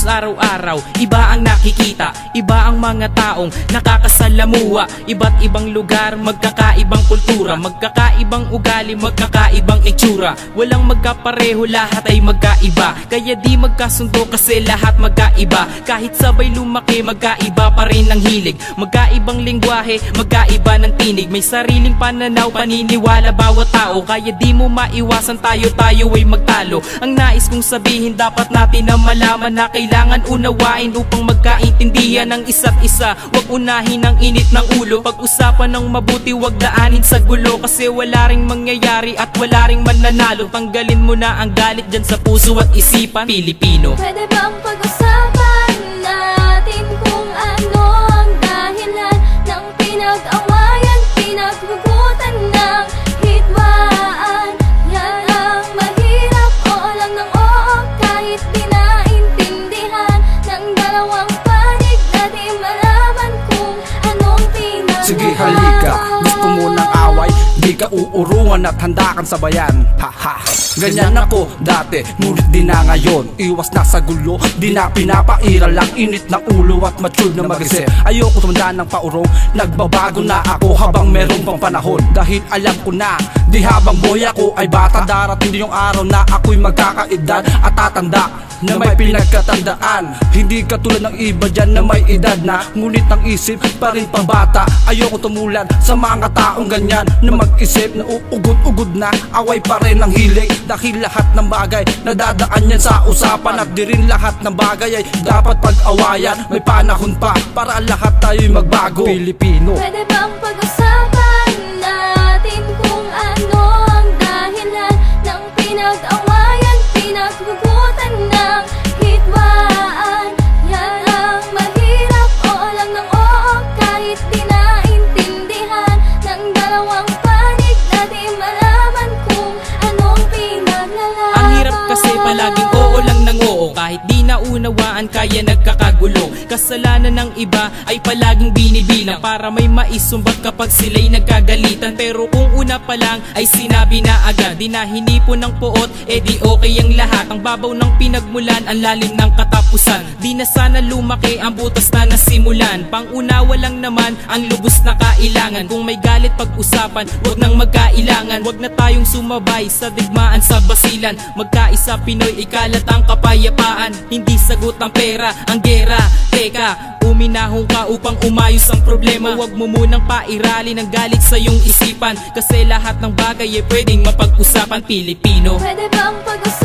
araw-araw, iba ang nakikita, iba ang mga taong nakakasalamuha. Iba't ibang lugar, magkakaibang kultura, magkakaibang ugali, magkakaibang itsura. Walang magkapareho, lahat ay magkaiba, kaya di magkasundo kasi lahat magkaiba. Kahit sabay lumaki, magkaiba pa rin ang hilig, magkaibang lengguwahe, magkaiba ng tinig. May sariling pananaw, paniniwala bawat tao, kaya di mo maiwasan tayo ay magtalo. Ang nais kong sabihin, dapat natin na malaman na kailangan unawain upang magkaintindihan ng isa't isa. Huwag unahin ang init ng ulo, pag-usapan ng mabuti, huwag daanin sa gulo, kasi wala ring mangyayari at wala ring mananalo. Tanggalin mo na ang galit dyan sa puso at isipan, Pilipino. Pwede bang pag-usapan natin kung ano ang dahilan ng pinag-awayan, pinaghugutan ng hidwaan? Yan ang mahirap, oo lang ng oo, kahit di naintindihan ng dalawang panig na di malaman kung anong pinag-awayan. Sige halika, gusto mo ng away, di ka uurungan at handa kang sabayan. Haha, ganyan ako dati, ngunit di na ngayon. Iwas na sa gulo, di na pinapairal lang init ng ulo at mature na mag-isip. Ayoko tumanda ng paurong, nagbabago na ako habang meron pang panahon. Dahil alam ko na, di habang boy ako ay bata, darating din yung araw na ako'y magkakaedad at tatanda na may pinagkatandaan. Hindi katulad ng iba dyan na may edad na, ngunit ang isip pa rin pambata. Ayoko tumulad sa mga taong ganyan na mag-isip na uugod-ugod na, away pa rin ang hilig. Dahil lahat ng bagay nadadaan yan sa usapan, at di rin lahat ng bagay ay dapat pag-awayan. May panahon pa para lahat tayo'y magbago, Pilipino. Pwede bang pag-usapan natin kung ano ang dahilan ng pinag-awayan, pinaghugutan ng hidwaan? Yan ang mahirap, oo lang ng oo, kahit di naintindihan ng dalawang panig na di malaman kung anong pinaglalaan. Ang hirap kasi palaging oo lang ng oo, kahit di naunawaan kaya nagkakagulo. Kasalanan ng iba ay palaging binibilang para may maisumbat kapag sila'y nagkagalitan. Pero kung una pa lang ay sinabi na agad, di na hinipon ng puot, di okay ang lahat. Ang babaw ng pinagmulan, ang lalim ng katapusan. Di na sana lumaki ang butas na nasimulan. Pangunawa lang naman ang lubos na kailangan. Kung may galit pag-usapan, wag nang magkailangan. Wag na tayong sumabay sa digmaan sa basilan. Magkaisa Pinoy, ikalat ang kapayapaan. Hindi sagot ang pera, ang gera. Teka, uminahon ka upang umayos ang problema. Huwag mo munang pairalin ang galit sa iyong isipan, kasi lahat ng bagay ay pwedeng mapag-usapan, Pilipino. Pwede bang pag-usapan